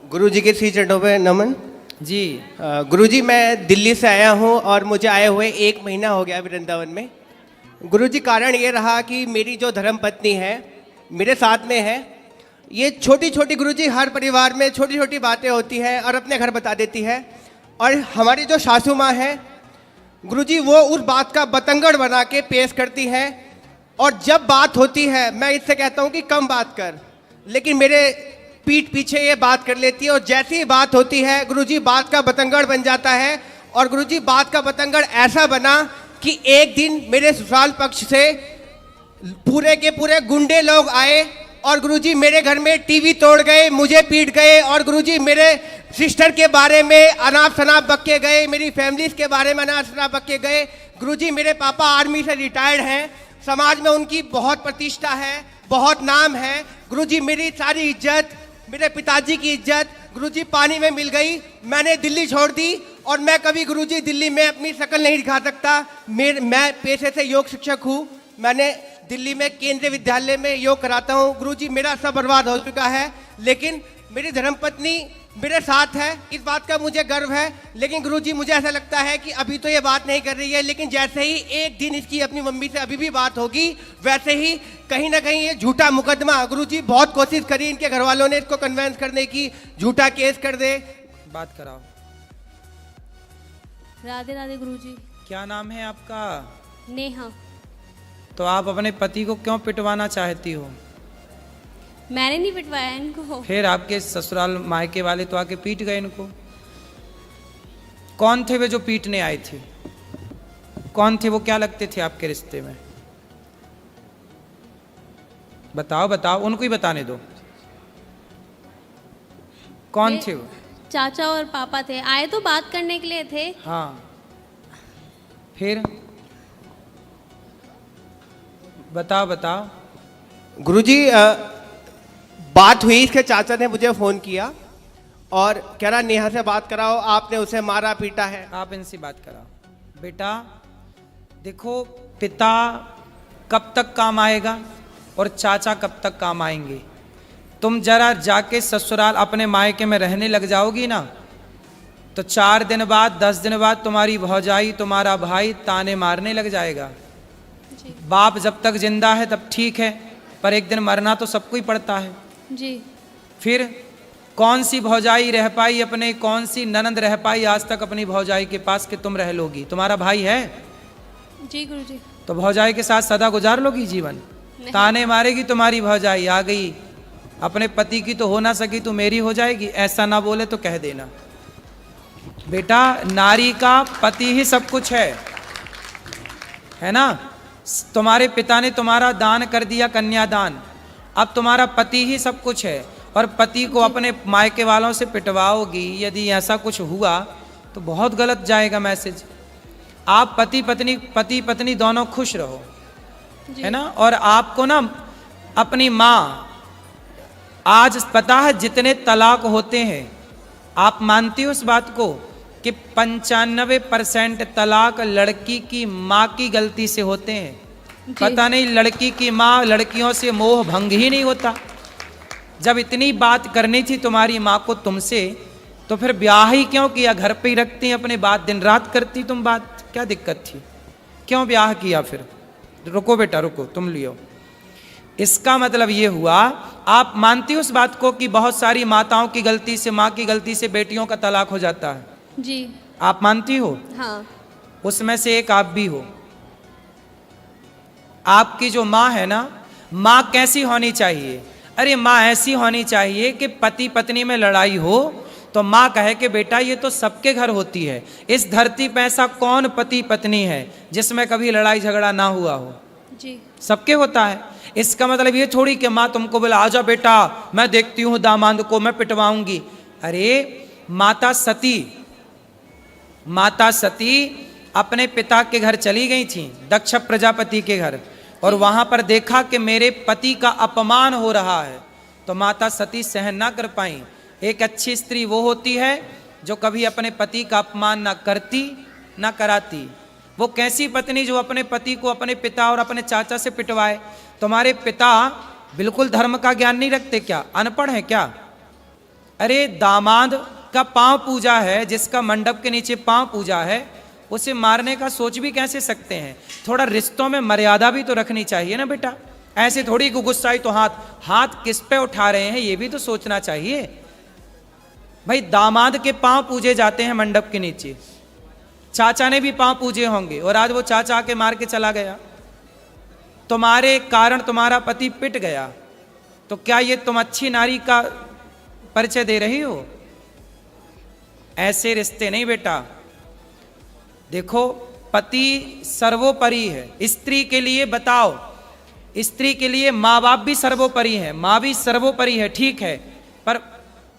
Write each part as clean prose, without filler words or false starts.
गुरुजी के श्री चरणों पे नमन। जी। गुरुजी मैं दिल्ली से आया हूँ और मुझे आए हुए 1 महीना हो गया वृंदावन में। गुरुजी कारण ये रहा कि मेरी जो धर्मपत्नी है मेरे साथ में है। ये छोटी छोटी गुरुजी हर परिवार में छोटी छोटी बातें होती हैं और अपने घर बता देती है। और हमारी जो सासू माँ है गुरुजी वो उस बात का बतंगड़ बना के पेश करती है। और जब बात होती है मैं इससे कहता हूँ कि कम बात कर, लेकिन मेरे पीठ पीछे ये बात कर लेती है। और जैसी ही बात होती है गुरुजी बात का बतंगड़ बन जाता है। और गुरुजी बात का बतंगड़ ऐसा बना कि एक दिन मेरे ससुराल पक्ष से पूरे के पूरे गुंडे लोग आए और गुरुजी मेरे घर में टीवी तोड़ गए, मुझे पीट गए। और गुरुजी मेरे सिस्टर के बारे में अनाप शनाप बक के गए, मेरी फैमिलीज के बारे में अनाप शनाप बक के गए। गुरुजी मेरे पापा आर्मी से रिटायर्ड हैं, समाज में उनकी बहुत प्रतिष्ठा है, बहुत नाम है। गुरुजी मेरी सारी इज्जत, मेरे पिताजी की इज्जत गुरुजी पानी में मिल गई। मैंने दिल्ली छोड़ दी और मैं कभी गुरुजी दिल्ली में अपनी शक्ल नहीं दिखा सकता। मैं पेशे से योग शिक्षक हूँ। मैंने दिल्ली में केंद्रीय विद्यालय में योग कराता हूँ। गुरुजी मेरा सब बर्बाद हो चुका है, लेकिन मेरी धर्मपत्नी मेरे साथ है, इस बात का मुझे गर्व है। लेकिन गुरुजी मुझे ऐसा लगता है कि अभी तो ये बात नहीं कर रही है, लेकिन जैसे ही एक दिन इसकी अपनी मम्मी से अभी भी बात होगी वैसे ही कहीं ना कहीं ये झूठा मुकदमा। गुरुजी बहुत कोशिश करी इनके घर वालों ने इसको कन्वेंस करने की, झूठा केस कर दे। बात कराओ। राधे राधे गुरुजी। क्या नाम है आपका? नेहा। तो आप अपने पति को क्यों पिटवाना चाहती हो? मैंने नहीं पिटवाया इनको। फिर आपके ससुराल मायके वाले तो आके पीट गए इनको। कौन थे वे जो पीटने आए थे? कौन थे वो? क्या लगते थे आपके रिश्ते में? बताओ बताओ, उनको ही बताने दो। कौन थे वो? चाचा और पापा थे, आए तो बात करने के लिए थे। हाँ, फिर बताओ बताओ। गुरुजी बात हुई, इसके चाचा ने मुझे फोन किया और कह रहा नेहा से बात कराओ, आपने उसे मारा पीटा है। आप इनसे बात कराओ। बेटा देखो, पिता कब तक काम आएगा और चाचा कब तक काम आएंगे। तुम जरा जाके ससुराल अपने मायके में रहने लग जाओगी ना, तो 4 दिन बाद 10 दिन बाद तुम्हारी भौजाई, तुम्हारा भाई ताने मारने लग जाएगा। बाप जब तक जिंदा है तब ठीक है, पर एक दिन मरना तो सबको ही पड़ता है जी। फिर कौन सी भौजाई रह पाई अपने, कौन सी ननंद रह पाई आज तक अपनी भौजाई के पास कि तुम रह लोगी? तुम्हारा भाई है जी गुरुजी। तो भौजाई के साथ सदा गुजार लोगी जीवन? ताने मारेगी तुम्हारी भौजाई, आ गई अपने पति की तो हो ना सकी तो मेरी हो जाएगी, ऐसा ना बोले तो कह देना। बेटा नारी का पति ही सब कुछ है ना। तुम्हारे पिता ने तुम्हारा दान कर दिया, कन्यादान, अब तुम्हारा पति ही सब कुछ है। और पति को अपने मायके वालों से पिटवाओगी, यदि ऐसा कुछ हुआ तो बहुत गलत जाएगा मैसेज। आप पति पत्नी दोनों खुश रहो, है ना। और आपको ना अपनी माँ, आज पता है जितने तलाक होते हैं, आप मानती हो इस बात को कि 95% तलाक लड़की की माँ की गलती से होते हैं? पता नहीं लड़की की माँ, लड़कियों से मोह भंग ही नहीं होता। जब इतनी बात करनी थी तुम्हारी माँ को तुमसे, तो फिर ब्याह ही क्यों किया? घर पे ही रखती अपने बात, दिन रात करती तुम बात, क्या दिक्कत थी? क्यों ब्याह किया फिर? रुको बेटा रुको, तुम लियो। इसका मतलब ये हुआ, आप मानती हो उस बात को कि बहुत सारी माताओं की गलती से, माँ की गलती से बेटियों का तलाक हो जाता है? जी। आप मानती हो? हाँ। उसमें से एक आप भी हो। आपकी जो माँ है ना, माँ कैसी होनी चाहिए? अरे माँ ऐसी होनी चाहिए कि पति पत्नी में लड़ाई हो तो माँ कहे कि बेटा ये तो सबके घर होती है, इस धरती पे ऐसा कौन पति पत्नी है जिसमें कभी लड़ाई झगड़ा ना हुआ हो? जी। सबके होता है। इसका मतलब ये थोड़ी कि माँ तुमको बोला आजा बेटा मैं देखती हूँ दामाद को मैं पिटवाऊंगी। अरे माता सती अपने पिता के घर चली गई थी, दक्ष प्रजापति के घर, और वहां पर देखा कि मेरे पति का अपमान हो रहा है, तो माता सती सहन ना कर पाई। एक अच्छी स्त्री वो होती है जो कभी अपने पति का अपमान ना करती ना कराती। वो कैसी पत्नी जो अपने पति को अपने पिता और अपने चाचा से पिटवाए? तुम्हारे पिता बिल्कुल धर्म का ज्ञान नहीं रखते क्या? अनपढ़ है क्या? अरे दामाद का पांव पूजा है, जिसका मंडप के नीचे पांव पूजा है, उसे मारने का सोच भी कैसे सकते हैं? थोड़ा रिश्तों में मर्यादा भी तो रखनी चाहिए ना बेटा। ऐसे थोड़ी गुस्साई तो हाथ किस पे उठा रहे हैं ये भी तो सोचना चाहिए। भाई दामाद के पांव पूजे जाते हैं मंडप के नीचे, चाचा ने भी पांव पूजे होंगे, और आज वो चाचा आके मार के चला गया, तुम्हारे कारण तुम्हारा पति पिट गया, तो क्या ये तुम अच्छी नारी का परिचय दे रही हो? ऐसे रिश्ते नहीं बेटा। देखो पति सर्वोपरि है, स्त्री के लिए बताओ, स्त्री के लिए माँ बाप भी सर्वोपरि है, माँ भी सर्वोपरि है, ठीक है, पर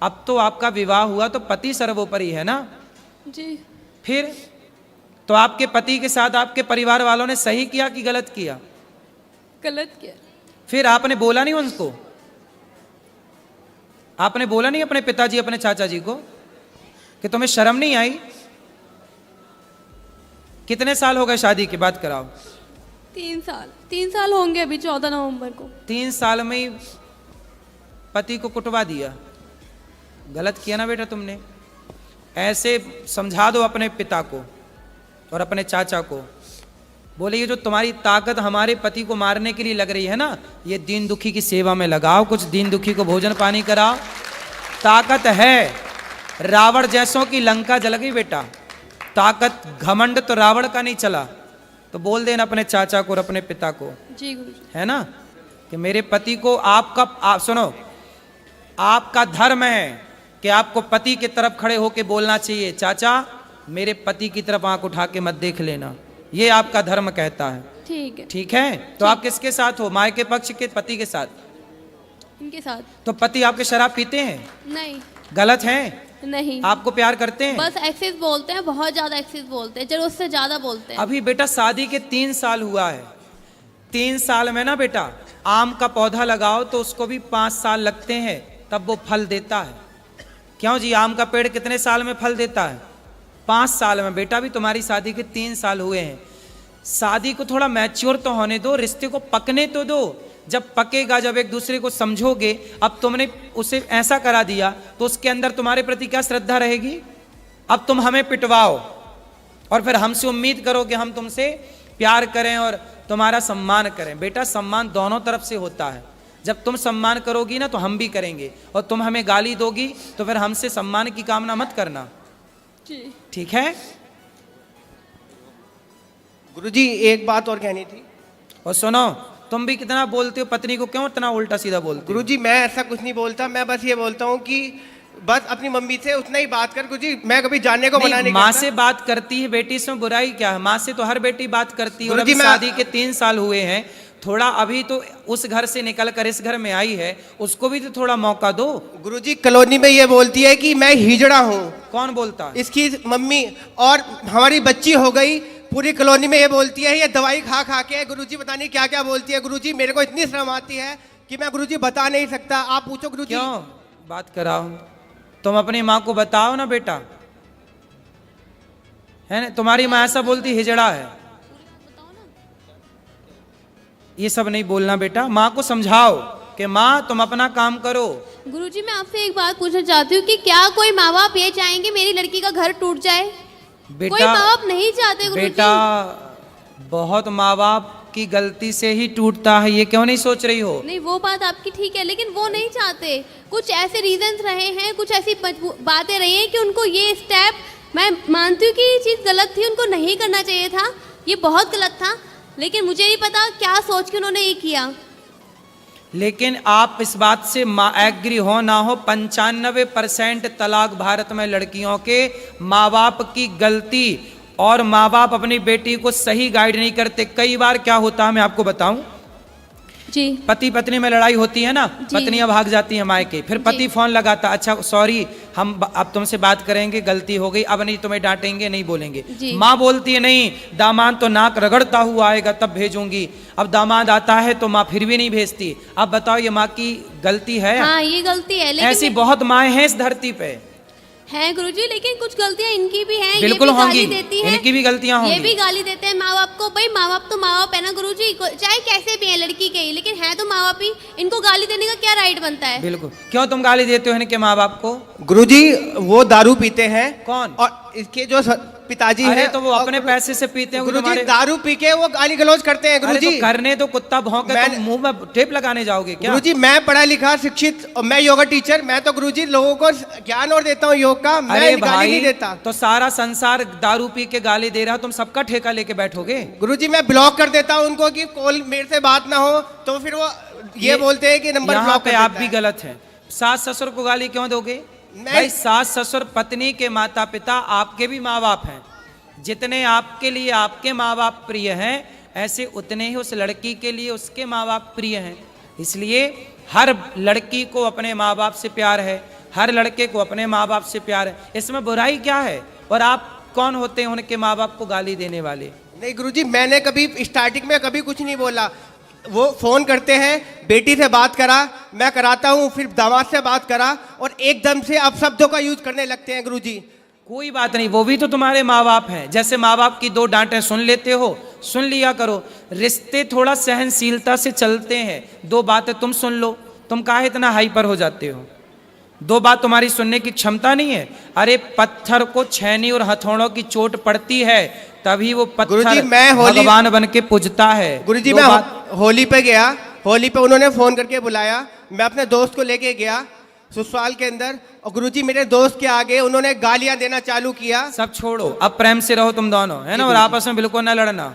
अब तो आपका विवाह हुआ तो पति सर्वोपरि है ना जी। फिर तो आपके पति के साथ आपके परिवार वालों ने सही किया कि गलत किया? गलत किया। फिर आपने बोला नहीं उनको? आपने बोला नहीं अपने पिताजी अपने चाचा जी को कि तुम्हें शर्म नहीं आई? कितने साल हो गए शादी के बाद कराओ? 3 साल होंगे अभी 14 नवंबर को। 3 साल में ही पति को कुटवा दिया, गलत किया ना बेटा तुमने। ऐसे समझा दो अपने पिता को और अपने चाचा को, बोले ये जो तुम्हारी ताकत हमारे पति को मारने के लिए लग रही है ना, ये दीन दुखी की सेवा में लगाओ, कुछ दीन दुखी को भोजन पानी कराओ, ताकत है। रावण जैसों की लंका जल गई बेटा, ताकत घमंड तो रावण का नहीं चला। तो बोल देना अपने चाचा को और अपने पिता को, जी गुरुजी। है ना, कि मेरे पति को आप सुनो, आपका धर्म है कि आपको पति की तरफ खड़े होकर बोलना चाहिए, चाचा मेरे पति की तरफ आंख उठा के मत देख लेना, ये आपका धर्म कहता है। ठीक है। ठीक है, तो आप किसके साथ हो? मायके पक्ष के पति के साथ? इनके साथ। तो पति आपके शराब पीते हैं? नहीं। गलत है? नहीं। आपको प्यार करते हैं? बस एक्सेस बोलते हैं, बहुत ज्यादा एक्सेस बोलते हैं, जरूरत से ज्यादा बोलते हैं। अभी बेटा शादी के 3 साल हुआ है, 3 साल में ना बेटा आम का पौधा लगाओ तो उसको भी 5 साल लगते हैं तब वो फल देता है। क्यों जी, आम का पेड़ कितने साल में फल देता है? 5 साल में। बेटा भी तुम्हारी शादी के 3 साल हुए हैं, शादी को थोड़ा मैच्योर तो होने दो, रिश्ते को पकने तो दो। जब पकेगा, जब एक दूसरे को समझोगे, अब तुमने उसे ऐसा करा दिया तो उसके अंदर तुम्हारे प्रति क्या श्रद्धा रहेगी? अब तुम हमें पिटवाओ और फिर हमसे उम्मीद करो कि हम तुमसे प्यार करें और तुम्हारा सम्मान करें। बेटा सम्मान दोनों तरफ से होता है, जब तुम सम्मान करोगी ना तो हम भी करेंगे, और तुम हमें गाली दोगी तो फिर हमसे सम्मान की कामना मत करना, जी। ठीक है? गुरुजी एक बात और कहनी थी। और सुनो, तुम भी कितना बोलते हो, पत्नी को क्यों इतना उल्टा सीधा बोलते हो? गुरुजी मैं ऐसा कुछ नहीं बोलता, मैं बस ये बोलता हूँ कि बस अपनी मम्मी से उतना ही बात कर गुरुजी, मैं कभी जानने को मना नहीं माँ करता। से बात करती है बेटी, इसमें बुराई क्या है? माँ से तो हर बेटी बात करती है। और गुरुजी अभी मैं- शादी के 3 साल हुए हैं, थोड़ा अभी तो उस घर से निकल कर इस घर में आई है, उसको भी तो थोड़ा मौका दो। गुरुजी कॉलोनी में ये बोलती है कि मैं हिजड़ा हूँ, कौन बोलता है? इसकी मम्मी, और हमारी बच्ची हो गई, पूरी कॉलोनी में ये बोलती है ये दवाई खा खा के। गुरुजी पता नहीं क्या क्या बोलती है। गुरुजी मेरे को इतनी शर्म आती है कि मैं गुरुजी बता नहीं सकता, आप पूछो गुरुजी। क्यों बात कराओ? तुम अपनी माँ को बताओ ना बेटा, है ना? तुम्हारी माँ ऐसा बोलती हिजड़ा है, ये सब नहीं बोलना बेटा। माँ को समझाओ कि माँ तुम अपना काम करो। गुरुजी मैं आपसे एक बात पूछना चाहती हूँ कि क्या कोई माँ बाप ये चाहेंगे मेरी लड़की का घर टूट जाए? कोई माँ बाप नहीं चाहते गुरुजी। बेटा बहुत माँ बाप की गलती से ही टूटता है, ये क्यों नहीं सोच रही हो? नहीं वो बात आपकी ठीक है, लेकिन वो नहीं चाहते। कुछ ऐसे रीजंस रहे हैं, कुछ ऐसी बातें रही हैं कि उनको ये स्टेप, मैं मानती हूँ कि ये चीज़ गलत थी, उनको नहीं करना चाहिए था, ये बहुत गलत था, लेकिन मुझे नहीं पता क्या सोच के उन्होंने ये किया। लेकिन आप इस बात से एग्री हो ना हो, 95% तलाक भारत में लड़कियों के माँ बाप की गलती, और माँ बाप अपनी बेटी को सही गाइड नहीं करते। कई बार क्या होता है मैं आपको बताऊं, जी। पति पत्नी में लड़ाई होती है ना, जी। पत्नियां भाग जाती हैं मायके, फिर पति जी। फोन लगाता, अच्छा सॉरी हम अब तुमसे बात करेंगे, गलती हो गई, अब नहीं तुम्हें डांटेंगे, नहीं बोलेंगे। जी। माँ बोलती है नहीं, दामाद तो नाक रगड़ता हुआ आएगा तब भेजूंगी। अब दामाद आता है तो माँ फिर भी नहीं भेजती। अब बताओ ये माँ की गलती है? हाँ ये गलती है, लेकिन ऐसी बहुत माएँ हैं इस धरती पे। हैं गुरुजी, लेकिन कुछ गलतियां इनकी भी हैं। बिल्कुल ये भी गाली होंगी, देती है, इनकी भी गलतियां ये होंगी। भी गाली देते हैं माँ बाप को। भाई माँ बाप तो माँ बाप है ना गुरुजी, चाहे कैसे भी है लड़की के ही, लेकिन है तो माँ बाप ही। इनको गाली देने का क्या राइट बनता है? बिल्कुल। क्यों तुम गाली देते हो इनके माँ बाप को? गुरुजी वो दारू पीते हैं। कौन? और इसके जो पिताजी अरे हैं तो वो अपने पैसे से पीते हैं गुरुजी, तुम्हारे। दारू पी के वो गाली गलौज करते हैं अरे गुरुजी। तो करने तो कुत्ता भौंके, तुम मुंह में टेप लगाने जाओगे क्या? गुरुजी मैं पढ़ा लिखा शिक्षित और मैं योगा टीचर, मैं तो गुरुजी लोगों को ज्ञान और देता हूँ योग का, मैं अरे गाली भाई नहीं देता। तो सारा संसार दारू पी के गाली दे रहा, तुम सबका ठेका लेके बैठोगे? गुरुजी मैं ब्लॉक कर देता हूँ उनको कि कॉल मेरे से बात ना हो, तो फिर वो ये बोलते हैं कि नंबर यहाँ ब्लॉक पे कर आप देता भी है। गलत हैं। सास ससुर को गाली क्यों दोगे? मैं- भाई सास ससुर पत्नी के माता पिता आपके भी माँ बाप हैं। जितने आपके लिए आपके माँ बाप प्रिय हैं, ऐसे उतने ही उस लड़की के लिए उसके माँ बाप प्रिय हैं। इसलिए हर लड़की को अपने माँ बाप से प्यार है, हर लड़के को अपने माँ बाप से प्यार है। इसमें बुराई क्या है? और आप कौन होते हैं उनके माँ बाप को गाली देने वाले? नहीं गुरुजी मैंने कभी स्टार्टिंग में कभी कुछ नहीं बोला। वो फोन करते हैं, बेटी से बात करा, मैं कराता हूँ, फिर दामाद से बात करा, और एकदम से अब शब्दों का यूज करने लगते हैं गुरुजी। कोई बात नहीं, वो भी तो तुम्हारे माँ बाप हैं। जैसे माँ बाप की 2 डांटें सुन लेते हो, सुन लिया करो। रिश्ते थोड़ा सहनशीलता से चलते हैं। 2 बातें तुम सुन लो, तुम काहे इतना हाइपर हो जाते हो? 2 बात तुम्हारी सुनने की क्षमता नहीं है? अरे पत्थर को छैनी और हथौड़ों की चोट पड़ती है, तभी वो गुरुजी, पत्थर मैं भगवान बन के पूजता है। गुरुजी 2 मैं बात। होली पे गया, होली पे उन्होंने फोन करके बुलाया, मैं अपने दोस्त को लेके गया ससुराल के अंदर, और गुरुजी मेरे दोस्त के आगे उन्होंने गालियां देना चालू किया। सब छोड़ो, अब प्रेम से रहो तुम दोनों, है ना? और आपस में बिल्कुल ना लड़ना।